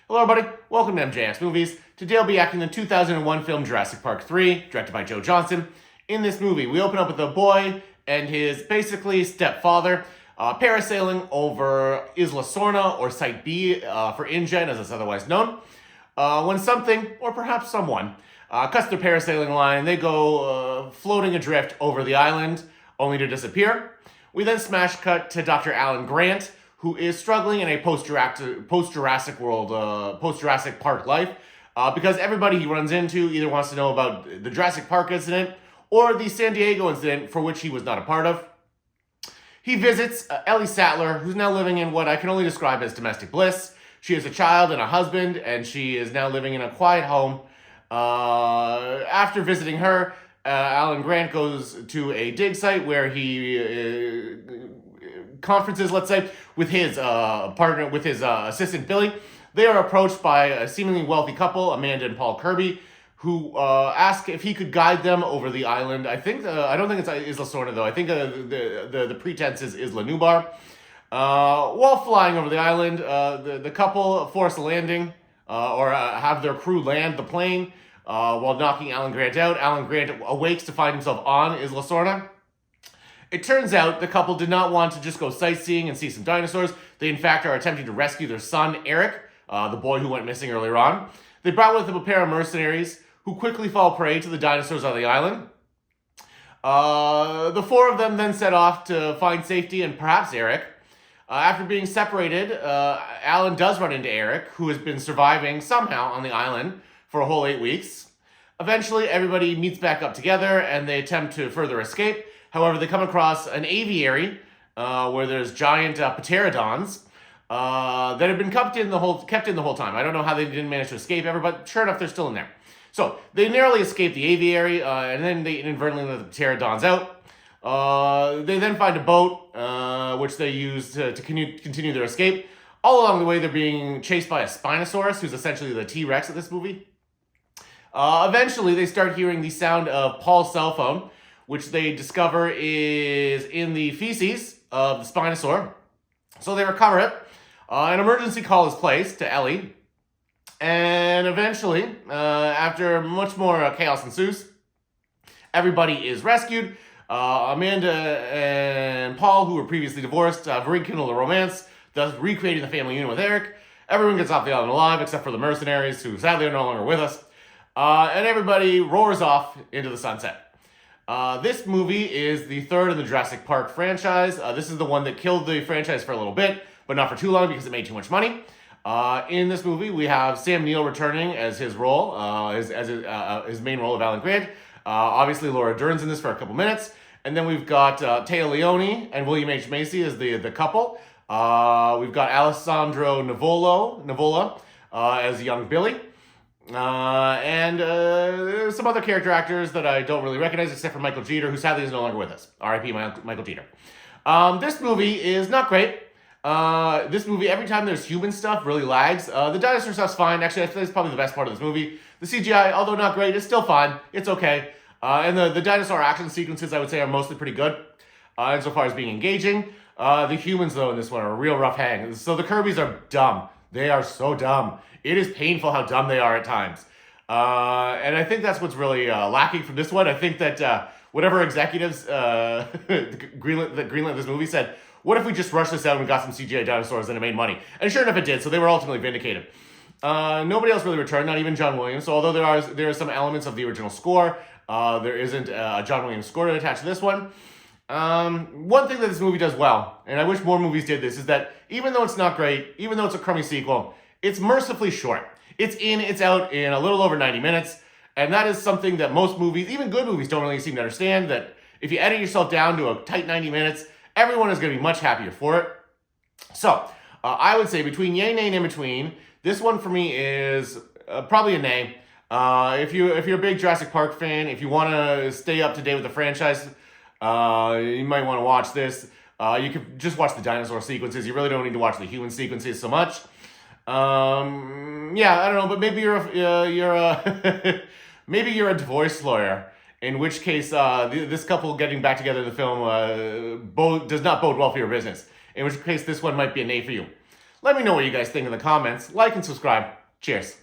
Hello everybody, welcome to MJS Movies. Today I'll be acting the 2001 film Jurassic Park III, directed by Joe Johnston. In this movie, we open up with a boy and his basically stepfather parasailing over Isla Sorna, or Site B for InGen as it's otherwise known. When something, or perhaps someone, cuts their parasailing line, they go floating adrift over the island, only to disappear. We then smash cut to Dr. Alan Grant, who is struggling in a post-Jurassic world, post-Jurassic Park life, because everybody he runs into either wants to know about the Jurassic Park incident or the San Diego incident, for which he was not a part of. He visits Ellie Sattler, who's now living in what I can only describe as domestic bliss. She has a child and a husband, and she is now living in a quiet home. After visiting her, Alan Grant goes to a dig site where he conferences, let's say, with his partner, with his assistant Billy. They are approached by a seemingly wealthy couple, Amanda and Paul Kirby, who ask if he could guide them over the island. I don't think it's Isla Sorna though. I think the pretense is Isla Nublar. While flying over the island, the couple force a landing or have their crew land the plane while knocking Alan Grant out. Alan Grant awakes to find himself on Isla Sorna. It turns out the couple did not want to just go sightseeing and see some dinosaurs. They, in fact, are attempting to rescue their son, Eric, the boy who went missing earlier on. They brought with them a pair of mercenaries who quickly fall prey to the dinosaurs on the island. The four of them then set off to find safety and perhaps Eric. After being separated, Alan does run into Eric, who has been surviving somehow on the island for a whole 8 weeks. Eventually, everybody meets back up together and they attempt to further escape. However, they come across an aviary where there's giant pterodons that have been kept in the whole time. I don't know how they didn't manage to escape ever, but sure enough, they're still in there. So they narrowly escape the aviary, and then they inadvertently let the pterodons out. They then find a boat, which they use to continue their escape. All along the way, they're being chased by a Spinosaurus, who's essentially the T-Rex of this movie. Eventually, they start hearing the sound of Paul's cell phone, which they discover is in the feces of the Spinosaur. So they recover it. An emergency call is placed to Ellie. And eventually, after much more chaos ensues, everybody is rescued. Amanda and Paul, who were previously divorced, rekindle a romance, thus recreating the family unit with Eric. Everyone gets off the island alive, except for the mercenaries, who sadly are no longer with us. And everybody roars off into the sunset. This movie is the third in the Jurassic Park franchise. This is the one that killed the franchise for a little bit, but not for too long because it made too much money. In this movie, we have Sam Neill returning as his role, his main role of Alan Grant. Obviously, Laura Dern's in this for a couple minutes. And then we've got Téa Leoni and William H. Macy as the couple. We've got Alessandro Nivola as young Billy. And there's some other character actors that I don't really recognize, except for Michael Jeter, who sadly is no longer with us. R.I.P. Michael Jeter. This movie is not great. This movie, every time there's human stuff, really lags. The dinosaur stuff's fine. Actually, I think it's probably the best part of this movie. The CGI, although not great, is still fine. It's okay. And the dinosaur action sequences, I would say, are mostly pretty good, insofar as being engaging. The humans, though, in this one are a real rough hang. So the Kirbys are dumb. They are so dumb. It is painful how dumb they are at times. And I think that's what's really lacking from this one. I think that whatever executives greenlit this movie said, what if we just rushed this out and got some CGI dinosaurs and it made money? And sure enough, it did. So they were ultimately vindicated. Nobody else really returned, not even John Williams. So although there are some elements of the original score, there isn't a John Williams score attached to this one. One thing that this movie does well, and I wish more movies did this, is that even though it's not great, even though it's a crummy sequel, it's mercifully short. It's out in a little over 90 minutes, and that is something that most movies, even good movies, don't really seem to understand, that if you edit yourself down to a tight 90 minutes, everyone is going to be much happier for it. So, I would say between yay, nay, and in between, this one for me is probably a nay. If you're a big Jurassic Park fan, if you want to stay up to date with the franchise, you might want to watch this. You could just watch the dinosaur sequences. You really don't need to watch the human sequences so much. Yeah, I don't know, but maybe maybe you're a divorce lawyer, in which case this couple getting back together in the film does not bode well for your business. In which case, this one might be a nay for you. Let me know what you guys think in the comments. Like and subscribe. Cheers.